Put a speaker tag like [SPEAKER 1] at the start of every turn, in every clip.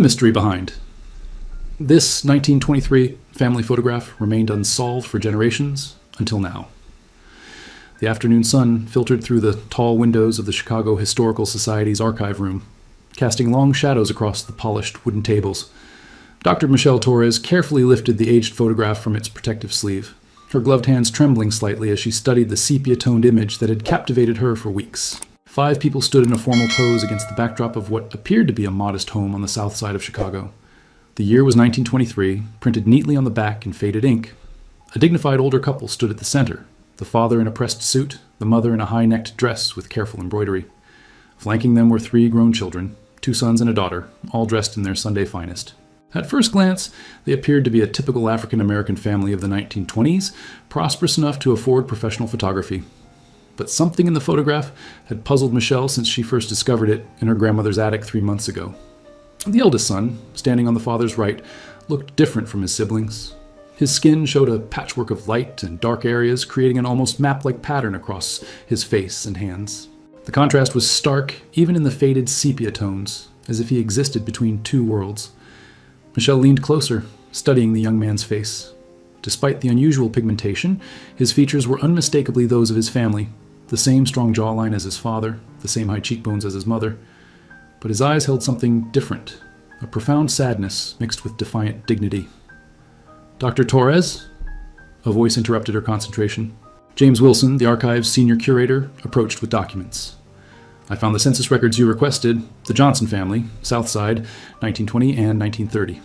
[SPEAKER 1] The mystery behind. This 1923 family photograph remained unsolved for generations until now. The afternoon sun filtered through the tall windows of the Chicago Historical Society's archive room, casting long shadows across the polished wooden tables. Dr. Michelle Torres carefully lifted the aged photograph from its protective sleeve, her gloved hands trembling slightly as she studied the sepia-toned image that had captivated her for weeks. 5 people stood in a formal pose against the backdrop of what appeared to be a modest home on the south side of Chicago. The year was 1923, printed neatly on the back in faded ink. A dignified older couple stood at the center, the father in a pressed suit, the mother in a high-necked dress with careful embroidery. Flanking them were 3 grown children, 2 sons and a daughter, all dressed in their Sunday finest. At first glance, they appeared to be a typical African-American family of the 1920s, prosperous enough to afford professional photography. But something in the photograph had puzzled Michelle since she first discovered it in her grandmother's attic 3 months ago. The eldest son, standing on the father's right, looked different from his siblings. His skin showed a patchwork of light and dark areas, creating an almost map-like pattern across his face and hands. The contrast was stark, even in the faded sepia tones, as if he existed between 2 worlds. Michelle leaned closer, studying the young man's face. Despite the unusual pigmentation, his features were unmistakably those of his family, the same strong jawline as his father, the same high cheekbones as his mother. But his eyes held something different, a profound sadness mixed with defiant dignity. "Dr. Torres?" A voice interrupted her concentration. James Wilson, the archive's senior curator, approached with documents. "I found the census records you requested, the Johnson family, South Side, 1920 and 1930.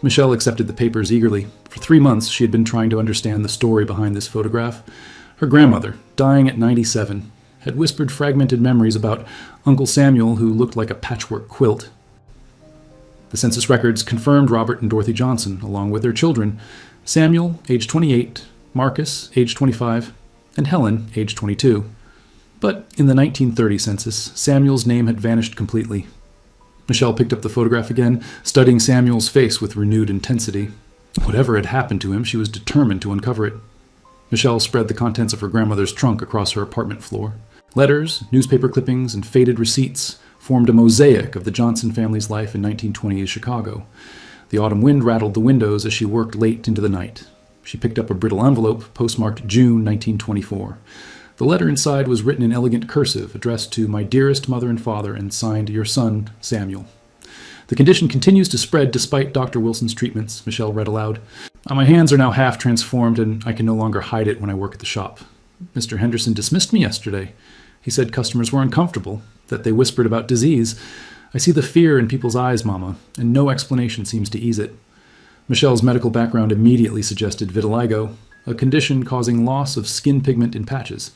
[SPEAKER 1] Michelle accepted the papers eagerly. For 3 months, she had been trying to understand the story behind this photograph. Her grandmother, dying at 97, had whispered fragmented memories about Uncle Samuel, who looked like a patchwork quilt. The census records confirmed Robert and Dorothy Johnson, along with their children, Samuel, age 28, Marcus, age 25, and Helen, age 22. But in the 1930 census, Samuel's name had vanished completely. Michelle picked up the photograph again, studying Samuel's face with renewed intensity. Whatever had happened to him, she was determined to uncover it. Michelle spread the contents of her grandmother's trunk across her apartment floor. Letters, newspaper clippings, and faded receipts formed a mosaic of the Johnson family's life in 1920s Chicago. The autumn wind rattled the windows as she worked late into the night. She picked up a brittle envelope postmarked June 1924. The letter inside was written in elegant cursive, addressed to "My dearest mother and father," and signed "Your son, Samuel." "The condition continues to spread despite Dr. Wilson's treatments," Michelle read aloud. "My hands are now half transformed, and I can no longer hide it when I work at the shop. Mr. Henderson dismissed me yesterday. He said customers were uncomfortable, that they whispered about disease. I see the fear in people's eyes, Mama, and no explanation seems to ease it." Michelle's medical background immediately suggested vitiligo, a condition causing loss of skin pigment in patches.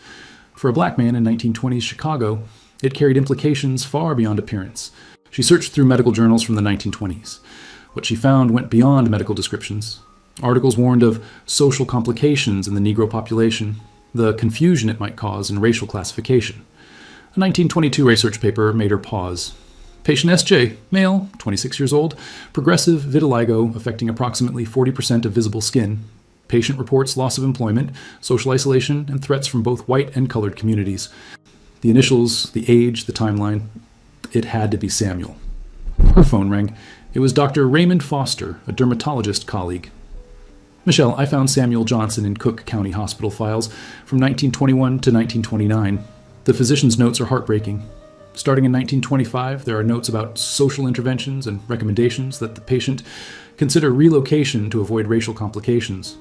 [SPEAKER 1] For a black man in 1920s Chicago, it carried implications far beyond appearance. She searched through medical journals from the 1920s. What she found went beyond medical descriptions. Articles warned of social complications in the Negro population, the confusion it might cause in racial classification. A 1922 research paper made her pause. Patient SJ, male, 26 years old, progressive vitiligo affecting approximately 40% of visible skin. Patient reports loss of employment, social isolation, and threats from both white and colored communities. The initials, the age, the timeline. It had to be Samuel. Her phone rang. It was Dr. Raymond Foster, a dermatologist colleague. "Michelle, I found Samuel Johnson in Cook County Hospital files from 1921 to 1929. The physician's notes are heartbreaking. Starting in 1925, there are notes about social interventions and recommendations that the patient consider relocation to avoid racial complications."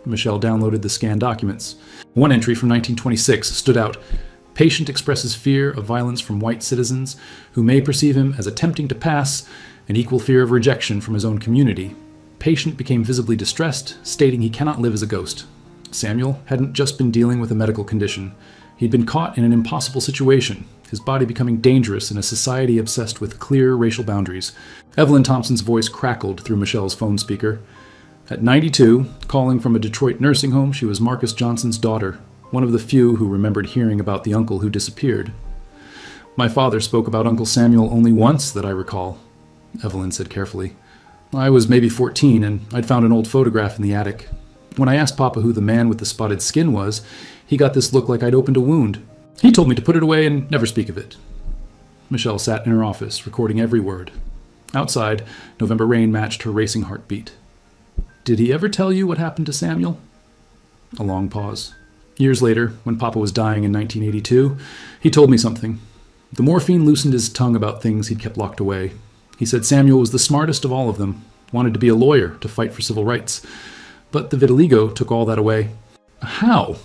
[SPEAKER 1] Michelle downloaded the scanned documents. One entry from 1926 stood out. "Patient expresses fear of violence from white citizens who may perceive him as attempting to pass an equal fear of rejection from his own community. Patient became visibly distressed, stating he cannot live as a ghost." Samuel hadn't just been dealing with a medical condition. He'd been caught in an impossible situation, his body becoming dangerous in a society obsessed with clear racial boundaries. Evelyn Thompson's voice crackled through Michelle's phone speaker. At 92, calling from a Detroit nursing home, she was Marcus Johnson's daughter, one of the few who remembered hearing about the uncle who disappeared. "My father spoke about Uncle Samuel only once that I recall," Evelyn said carefully. "I was maybe 14, and I'd found an old photograph in the attic. When I asked Papa who the man with the spotted skin was, he got this look like I'd opened a wound. He told me to put it away and never speak of it." Michelle sat in her office, recording every word. Outside, November rain matched her racing heartbeat. "Did he ever tell you what happened to Samuel?" A long pause. "Years later, when Papa was dying in 1982, he told me something. The morphine loosened his tongue about things he'd kept locked away. He said Samuel was the smartest of all of them, wanted to be a lawyer to fight for civil rights. But the vitiligo took all that away." "How?"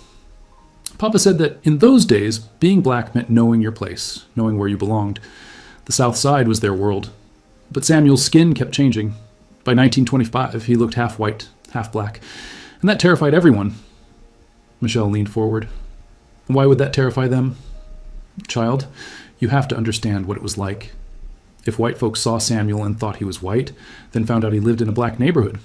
[SPEAKER 1] "Papa said that in those days, being black meant knowing your place, knowing where you belonged. The South Side was their world. But Samuel's skin kept changing. By 1925, he looked half white, half black, and that terrified everyone." Michelle leaned forward. "Why would that terrify them?" "Child, you have to understand what it was like. If white folks saw Samuel and thought he was white, then found out he lived in a black neighborhood,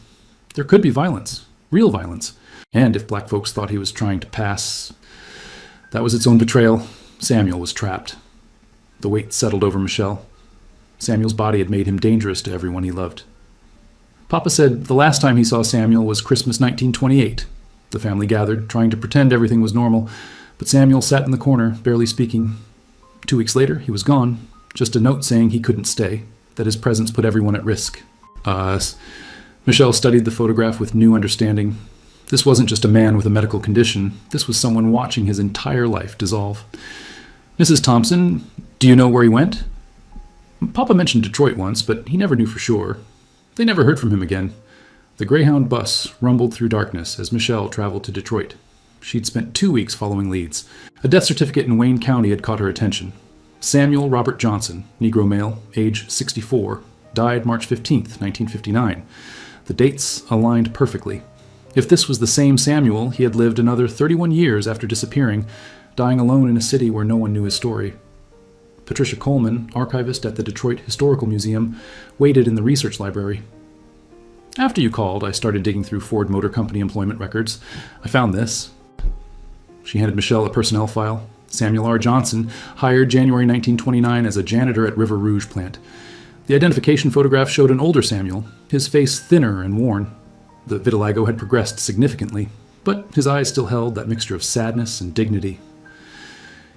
[SPEAKER 1] there could be violence, real violence. And if black folks thought he was trying to pass, that was its own betrayal. Samuel was trapped." The weight settled over Michelle. Samuel's body had made him dangerous to everyone he loved. "Papa said the last time he saw Samuel was Christmas 1928. The family gathered, trying to pretend everything was normal, but Samuel sat in the corner, barely speaking. 2 weeks later, he was gone. Just a note saying he couldn't stay, that his presence put everyone at risk." Michelle studied the photograph with new understanding. This wasn't just a man with a medical condition. This was someone watching his entire life dissolve. "Mrs. Thompson, do you know where he went?" "Papa mentioned Detroit once, but he never knew for sure. They never heard from him again." The Greyhound bus rumbled through darkness as Michelle traveled to Detroit. She'd spent 2 weeks following leads. A death certificate in Wayne County had caught her attention. Samuel Robert Johnson, Negro male, age 64, died March 15, 1959. The dates aligned perfectly. If this was the same Samuel, he had lived another 31 years after disappearing, dying alone in a city where no one knew his story. Patricia Coleman, archivist at the Detroit Historical Museum, waited in the research library. "After you called, I started digging through Ford Motor Company employment records. I found this." She handed Michelle a personnel file. Samuel R. Johnson, hired January 1929 as a janitor at River Rouge plant. The identification photograph showed an older Samuel, his face thinner and worn. The vitiligo had progressed significantly, but his eyes still held that mixture of sadness and dignity.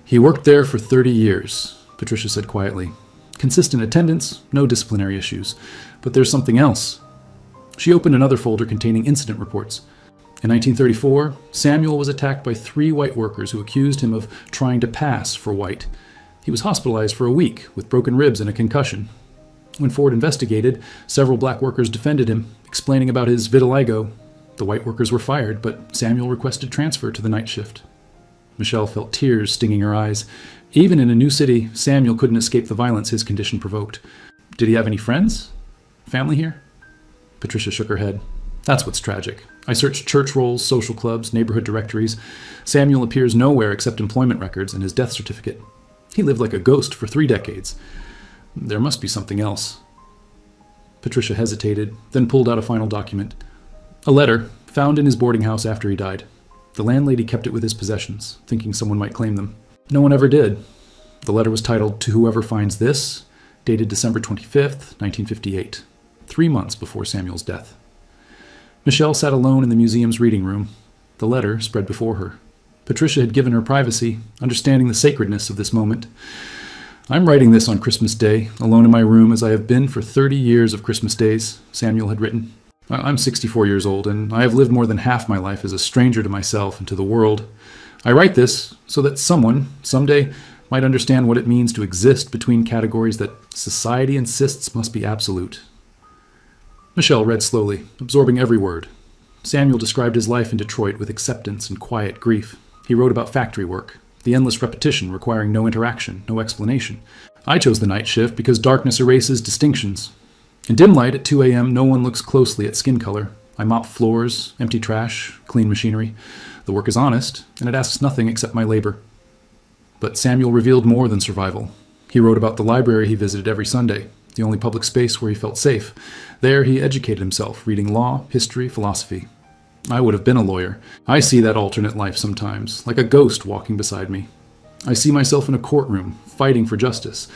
[SPEAKER 1] "He worked there for 30 years, Patricia said quietly. "Consistent attendance, no disciplinary issues. But there's something else." She opened another folder containing incident reports. In 1934, Samuel was attacked by 3 white workers who accused him of trying to pass for white. He was hospitalized for a week with broken ribs and a concussion. When Ford investigated, several black workers defended him, explaining about his vitiligo. The white workers were fired, but Samuel requested transfer to the night shift. Michelle felt tears stinging her eyes. Even in a new city, Samuel couldn't escape the violence his condition provoked. "Did he have any friends? Family here?" Patricia shook her head. "That's what's tragic. I searched church rolls, social clubs, neighborhood directories. Samuel appears nowhere except employment records and his death certificate. He lived like a ghost for 3 decades. There must be something else." Patricia hesitated, then pulled out a final document. A letter, found in his boarding house after he died. The landlady kept it with his possessions, thinking someone might claim them. No one ever did. The letter was titled, "To Whoever Finds This," dated December 25th, 1958, 3 months before Samuel's death. Michelle sat alone in the museum's reading room. The letter spread before her. Patricia had given her privacy, understanding the sacredness of this moment. "I'm writing this on Christmas Day, alone in my room as I have been for 30 years of Christmas days," Samuel had written. "I'm 64 years old, and I have lived more than half my life as a stranger to myself and to the world. I write this so that someone, someday, might understand what it means to exist between categories that society insists must be absolute." Michelle read slowly, absorbing every word. Samuel described his life in Detroit with acceptance and quiet grief. He wrote about factory work, the endless repetition requiring no interaction, no explanation. "I chose the night shift because darkness erases distinctions. In dim light at 2 a.m., no one looks closely at skin color. I mop floors, empty trash, clean machinery. The work is honest, and it asks nothing except my labor." But Samuel revealed more than survival. He wrote about the library he visited every Sunday, the only public space where he felt safe. There he educated himself, reading law, history, philosophy. "I would have been a lawyer. I see that alternate life sometimes, like a ghost walking beside me. I see myself in a courtroom, fighting for justice.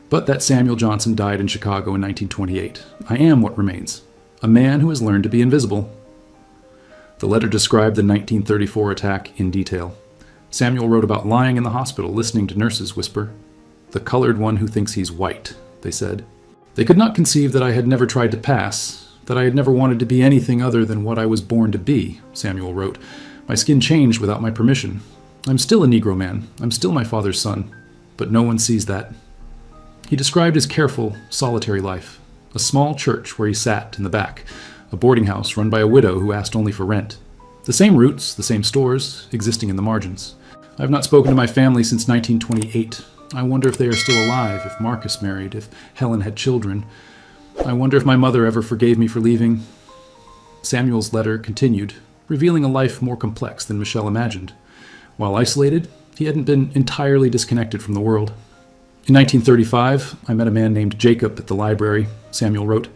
[SPEAKER 1] But that Samuel Johnson died in Chicago in 1928. I am what remains, a man who has learned to be invisible." The letter described the 1934 attack in detail. Samuel wrote about lying in the hospital, listening to nurses whisper, "The colored one who thinks he's white," they said. They could not conceive that I had never tried to pass, that I had never wanted to be anything other than what I was born to be, Samuel wrote. My skin changed without my permission. I'm still a Negro man. I'm still my father's son. But no one sees that. He described his careful, solitary life. A small church where he sat in the back. A boarding house run by a widow who asked only for rent. The same routes, the same stores, existing in the margins. I have not spoken to my family since 1928. I wonder if they are still alive, if Marcus married, if Helen had children. I wonder if my mother ever forgave me for leaving. Samuel's letter continued, revealing a life more complex than Michelle imagined. While isolated, he hadn't been entirely disconnected from the world. In 1935, I met a man named Jacob at the library, Samuel wrote.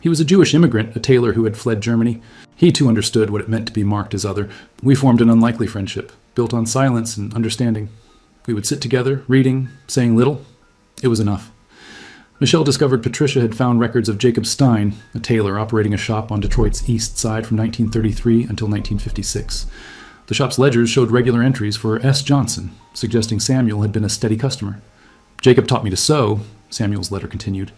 [SPEAKER 1] He was a Jewish immigrant, a tailor who had fled Germany. He too understood what it meant to be marked as other. We formed an unlikely friendship, built on silence and understanding. We would sit together, reading, saying little. It was enough. Michelle discovered Patricia had found records of Jacob Stein, a tailor operating a shop on Detroit's east side from 1933 until 1956. The shop's ledgers showed regular entries for S. Johnson, suggesting Samuel had been a steady customer. Jacob taught me to sew, Samuel's letter continued.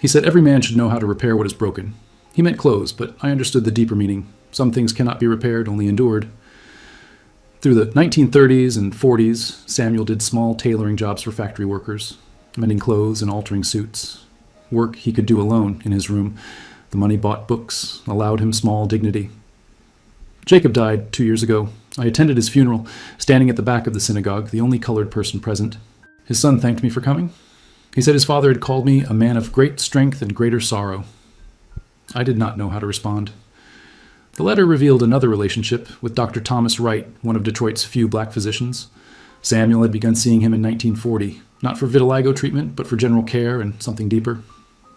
[SPEAKER 1] He said every man should know how to repair what is broken. He meant clothes, but I understood the deeper meaning. Some things cannot be repaired, only endured. Through the 1930s and 40s, Samuel did small tailoring jobs for factory workers, mending clothes and altering suits. Work he could do alone in his room. The money bought books, allowed him small dignity. Jacob died 2 years ago. I attended his funeral, standing at the back of the synagogue, the only colored person present. His son thanked me for coming. He said his father had called me a man of great strength and greater sorrow. I did not know how to respond. The letter revealed another relationship with Dr. Thomas Wright, one of Detroit's few black physicians. Samuel had begun seeing him in 1940, not for vitiligo treatment, but for general care and something deeper.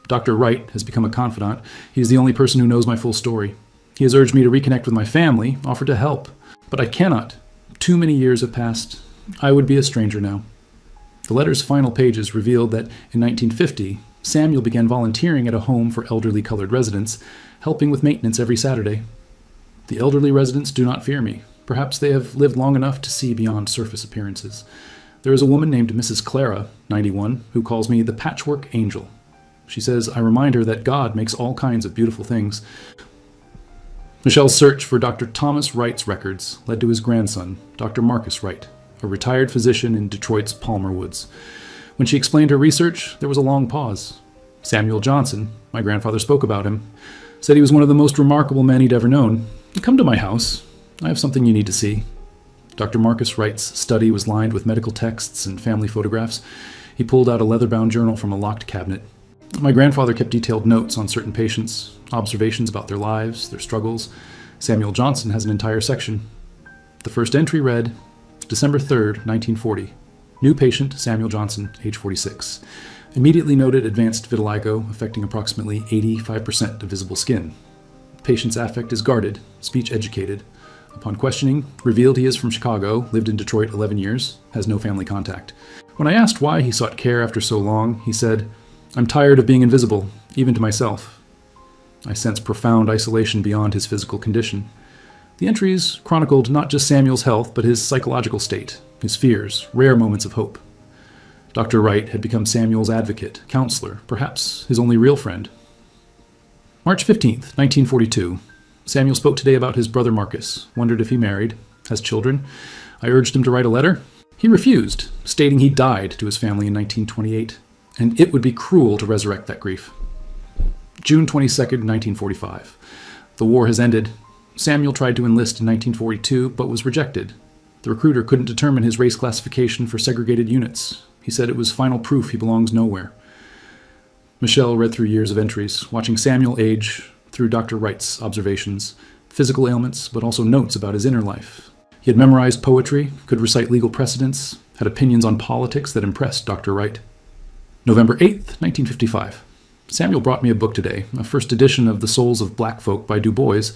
[SPEAKER 1] Dr. Wright has become a confidant. He is the only person who knows my full story. He has urged me to reconnect with my family, offered to help. But I cannot. Too many years have passed. I would be a stranger now. The letter's final pages revealed that in 1950, Samuel began volunteering at a home for elderly colored residents, helping with maintenance every Saturday. The elderly residents do not fear me. Perhaps they have lived long enough to see beyond surface appearances. There is a woman named Mrs. Clara, 91, who calls me the Patchwork Angel. She says I remind her that God makes all kinds of beautiful things. Michelle's search for Dr. Thomas Wright's records led to his grandson, Dr. Marcus Wright, a retired physician in Detroit's Palmer Woods. When she explained her research, there was a long pause. Samuel Johnson, my grandfather spoke about him, said he was one of the most remarkable men he'd ever known. Come to my house. I have something you need to see. Dr. Marcus Wright's study was lined with medical texts and family photographs. He pulled out a leather-bound journal from a locked cabinet. My grandfather kept detailed notes on certain patients, observations about their lives, their struggles. Samuel Johnson has an entire section. The first entry read, December 3rd, 1940. New patient, Samuel Johnson, age 46. Immediately noted advanced vitiligo, affecting approximately 85% of visible skin. Patient's affect is guarded, speech educated. Upon questioning, revealed he is from Chicago, lived in Detroit 11 years, has no family contact. When I asked why he sought care after so long, he said, I'm tired of being invisible, even to myself. I sense profound isolation beyond his physical condition. The entries chronicled not just Samuel's health, but his psychological state, his fears, rare moments of hope. Dr. Wright had become Samuel's advocate, counselor, perhaps his only real friend. March 15th, 1942. Samuel spoke today about his brother Marcus, wondered if he married, has children. I urged him to write a letter. He refused, stating he died to his family in 1928, and it would be cruel to resurrect that grief. June 22nd, 1945. The war has ended. Samuel tried to enlist in 1942, but was rejected. The recruiter couldn't determine his race classification for segregated units. He said it was final proof he belongs nowhere. Michelle read through years of entries, watching Samuel age through Dr. Wright's observations, physical ailments, but also notes about his inner life. He had memorized poetry, could recite legal precedents, had opinions on politics that impressed Dr. Wright. November 8th, 1955. Samuel brought me a book today, a first edition of The Souls of Black Folk by Du Bois.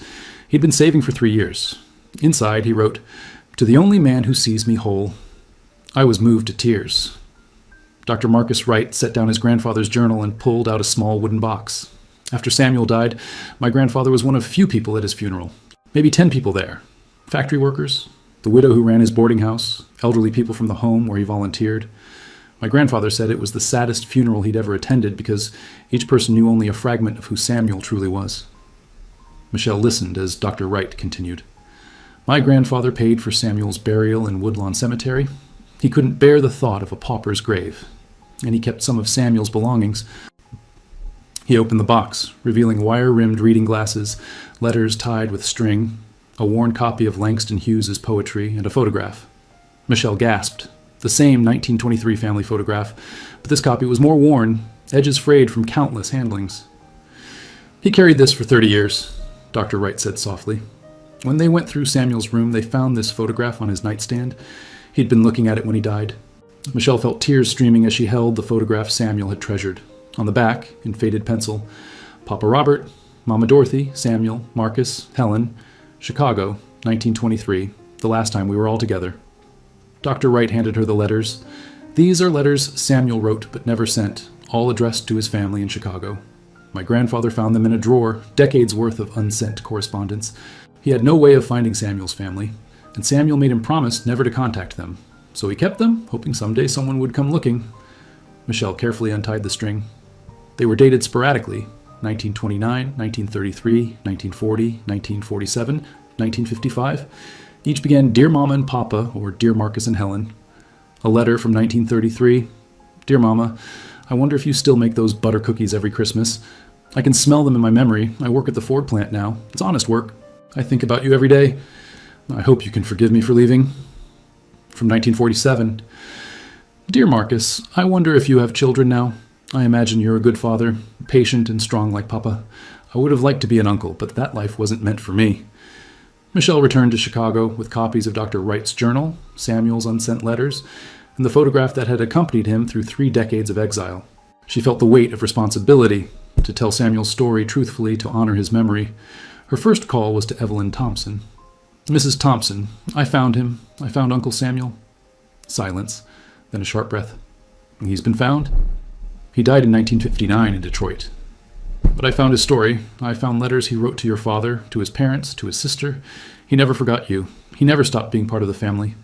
[SPEAKER 1] He'd been saving for 3 years. Inside, he wrote, To the only man who sees me whole. I was moved to tears. Dr. Marcus Wright set down his grandfather's journal and pulled out a small wooden box. After Samuel died, my grandfather was one of few people at his funeral. Maybe 10 people there. Factory workers, the widow who ran his boarding house, elderly people from the home where he volunteered. My grandfather said it was the saddest funeral he'd ever attended because each person knew only a fragment of who Samuel truly was. Michelle listened as Dr. Wright continued. My grandfather paid for Samuel's burial in Woodlawn Cemetery. He couldn't bear the thought of a pauper's grave, and he kept some of Samuel's belongings. He opened the box, revealing wire-rimmed reading glasses, letters tied with string, a worn copy of Langston Hughes's poetry, and a photograph. Michelle gasped. The same 1923 family photograph, but this copy was more worn, edges frayed from countless handlings. He carried this for 30 years, Dr. Wright said softly. When they went through Samuel's room, they found this photograph on his nightstand. He'd been looking at it when he died. Michelle felt tears streaming as she held the photograph Samuel had treasured. On the back, in faded pencil, Papa Robert, Mama Dorothy, Samuel, Marcus, Helen, Chicago, 1923, the last time we were all together. Dr. Wright handed her the letters. These are letters Samuel wrote but never sent, all addressed to his family in Chicago. My grandfather found them in a drawer, decades worth of unsent correspondence. He had no way of finding Samuel's family, and Samuel made him promise never to contact them. So he kept them, hoping someday someone would come looking. Michelle carefully untied the string. They were dated sporadically, 1929, 1933, 1940, 1947, 1955. Each began Dear Mama and Papa, or Dear Marcus and Helen. A letter from 1933. Dear Mama, I wonder if you still make those butter cookies every Christmas. I can smell them in my memory. I work at the Ford plant now. It's honest work. I think about you every day. I hope you can forgive me for leaving. From 1947. Dear Marcus, I wonder if you have children now. I imagine you're a good father, patient and strong like Papa. I would have liked to be an uncle, but that life wasn't meant for me. Michelle returned to Chicago with copies of Dr. Wright's journal, Samuel's unsent letters, and the photograph that had accompanied him through 3 decades of exile. She felt the weight of responsibility to tell Samuel's story truthfully to honor his memory. Her first call was to Evelyn Thompson. Mrs. Thompson, I found him. I found Uncle Samuel. Silence, then a sharp breath. He's been found? He died in 1959 in Detroit. But I found his story. I found letters he wrote to your father, to his parents, to his sister. He never forgot you. He never stopped being part of the family.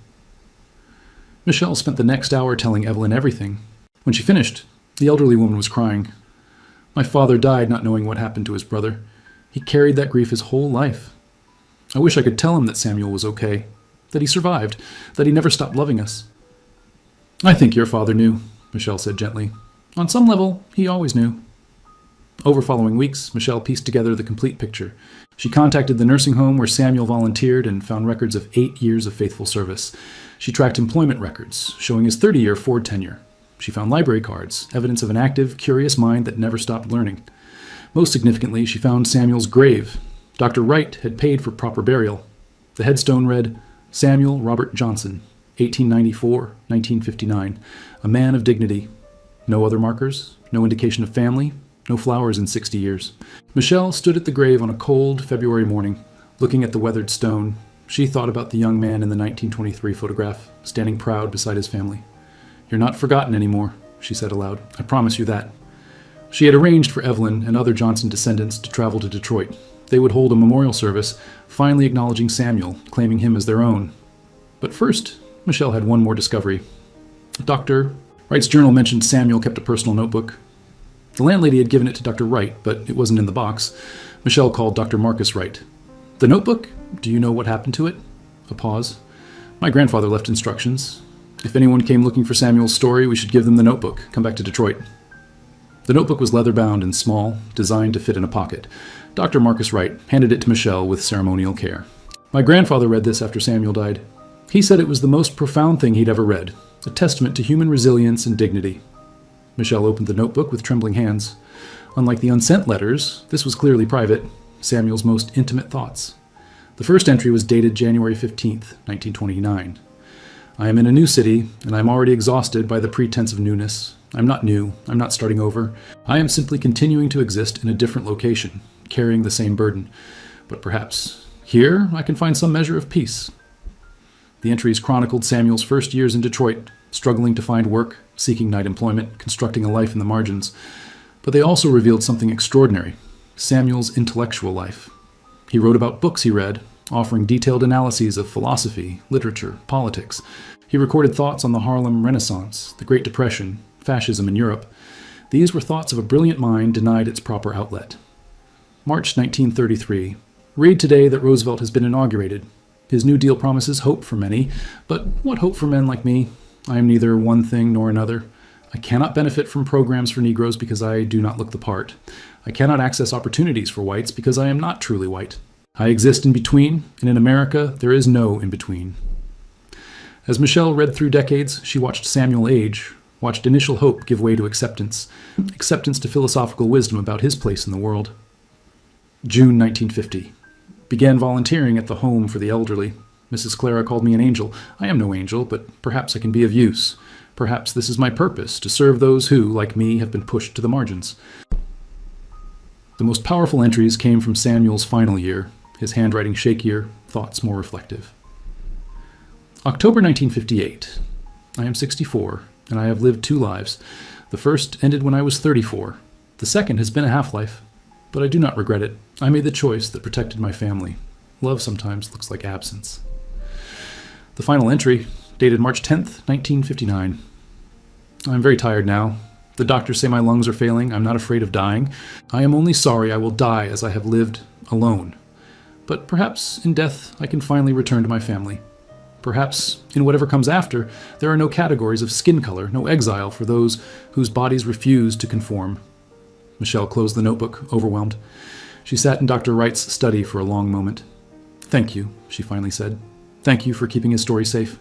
[SPEAKER 1] Michelle spent the next hour telling Evelyn everything. When she finished, the elderly woman was crying. My father died not knowing what happened to his brother. He carried that grief his whole life. I wish I could tell him that Samuel was okay, that he survived, that he never stopped loving us. I think your father knew, Michelle said gently. On some level, he always knew. Over following weeks, Michelle pieced together the complete picture. She contacted the nursing home where Samuel volunteered and found records of 8 years of faithful service. She tracked employment records, showing his 30-year Ford tenure. She found library cards, evidence of an active, curious mind that never stopped learning. Most significantly, she found Samuel's grave. Dr. Wright had paid for proper burial. The headstone read, Samuel Robert Johnson, 1894-1959, a man of dignity. No other markers, no indication of family, no flowers in 60 years. Michelle stood at the grave on a cold February morning, looking at the weathered stone. She thought about the young man in the 1923 photograph, standing proud beside his family. You're not forgotten anymore, she said aloud. I promise you that. She had arranged for Evelyn and other Johnson descendants to travel to Detroit. They would hold a memorial service, finally acknowledging Samuel, claiming him as their own. But first, Michelle had one more discovery. Dr. Wright's journal mentioned Samuel kept a personal notebook. The landlady had given it to Dr. Wright, but it wasn't in the box. Michelle called Dr. Marcus Wright. The notebook? Do you know what happened to it? A pause. My grandfather left instructions. If anyone came looking for Samuel's story, we should give them the notebook. Come back to Detroit. The notebook was leather-bound and small, designed to fit in a pocket. Dr. Marcus Wright handed it to Michelle with ceremonial care. My grandfather read this after Samuel died. He said it was the most profound thing he'd ever read, a testament to human resilience and dignity. Michelle opened the notebook with trembling hands. Unlike the unsent letters, this was clearly private, Samuel's most intimate thoughts. The first entry was dated January 15th, 1929. I am in a new city, and I am already exhausted by the pretense of newness. I'm not new. I'm not starting over. I am simply continuing to exist in a different location, carrying the same burden. But perhaps here I can find some measure of peace. The entries chronicled Samuel's first years in Detroit, struggling to find work, seeking night employment, constructing a life in the margins. But they also revealed something extraordinary, Samuel's intellectual life. He wrote about books he read, offering detailed analyses of philosophy, literature, politics. He recorded thoughts on the Harlem Renaissance, the Great Depression, fascism in Europe. These were thoughts of a brilliant mind denied its proper outlet. March 1933. Read today that Roosevelt has been inaugurated. His New Deal promises hope for many, but what hope for men like me? I am neither one thing nor another. I cannot benefit from programs for Negroes because I do not look the part. I cannot access opportunities for whites because I am not truly white. I exist in between, and in America there is no in between. As Michelle read through decades, she watched Samuel age, watched initial hope give way to acceptance to philosophical wisdom about his place in the world. June 1950. Began volunteering at the home for the elderly. Mrs. Clara called me an angel. I am no angel, but perhaps I can be of use. Perhaps this is my purpose, to serve those who, like me, have been pushed to the margins. The most powerful entries came from Samuel's final year, his handwriting shakier, thoughts more reflective. October 1958. I am 64, and I have lived 2 lives. The first ended when I was 34. The second has been a half-life, but I do not regret it. I made the choice that protected my family. Love sometimes looks like absence. The final entry, dated March 10th, 1959. I'm very tired now. The doctors say my lungs are failing. I'm not afraid of dying. I am only sorry I will die as I have lived alone. But perhaps in death I can finally return to my family. Perhaps in whatever comes after, there are no categories of skin color, no exile for those whose bodies refuse to conform. Michelle closed the notebook, overwhelmed. She sat in Dr. Wright's study for a long moment. "Thank you," she finally said. "Thank you for keeping his story safe."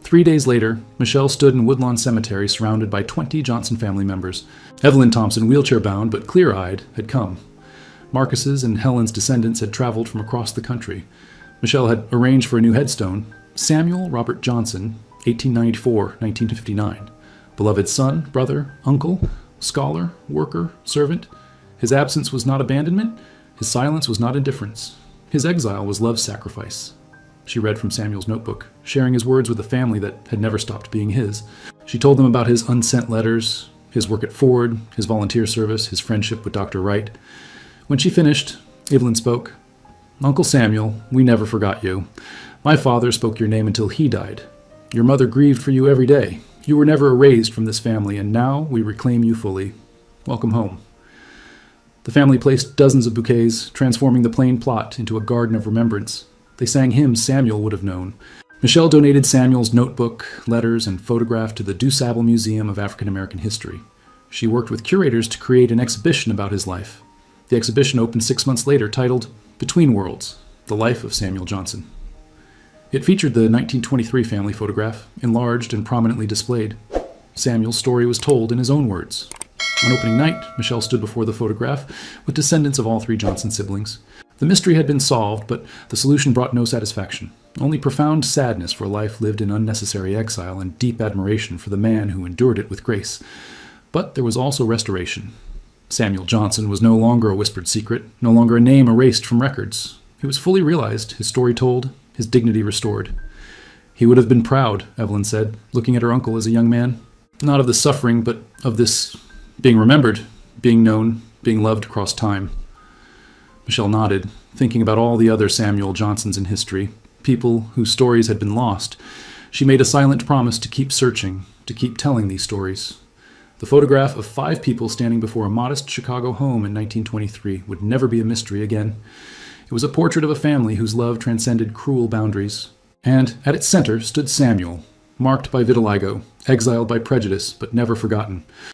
[SPEAKER 1] 3 days later, Michelle stood in Woodlawn Cemetery surrounded by 20 Johnson family members. Evelyn Thompson, wheelchair-bound but clear-eyed, had come. Marcus's and Helen's descendants had traveled from across the country. Michelle had arranged for a new headstone. Samuel Robert Johnson, 1894-1959. Beloved son, brother, uncle, scholar, worker, servant. His absence was not abandonment. His silence was not indifference. His exile was love's sacrifice. She read from Samuel's notebook, sharing his words with a family that had never stopped being his. She told them about his unsent letters, his work at Ford, his volunteer service, his friendship with Dr. Wright. When she finished, Evelyn spoke. "Uncle Samuel, we never forgot you. My father spoke your name until he died. Your mother grieved for you every day. You were never erased from this family, and now we reclaim you fully. Welcome home." The family placed dozens of bouquets, transforming the plain plot into a garden of remembrance. They sang hymns Samuel would have known. Michelle donated Samuel's notebook, letters, and photograph to the DuSable Museum of African American History. She worked with curators to create an exhibition about his life. The exhibition opened 6 months later, titled Between Worlds, The Life of Samuel Johnson. It featured the 1923 family photograph, enlarged and prominently displayed. Samuel's story was told in his own words. On opening night, Michelle stood before the photograph with descendants of all 3 Johnson siblings. The mystery had been solved, but the solution brought no satisfaction, only profound sadness for a life lived in unnecessary exile and deep admiration for the man who endured it with grace. But there was also restoration. Samuel Johnson was no longer a whispered secret, no longer a name erased from records. He was fully realized, his story told, his dignity restored. He would have been proud, Evelyn said, looking at her uncle as a young man, not of the suffering, but of this being remembered, being known, being loved across time. Michelle nodded, thinking about all the other Samuel Johnsons in history, people whose stories had been lost. She made a silent promise to keep searching, to keep telling these stories. The photograph of 5 people standing before a modest Chicago home in 1923 would never be a mystery again. It was a portrait of a family whose love transcended cruel boundaries. And at its center stood Samuel, marked by vitiligo, exiled by prejudice, but never forgotten.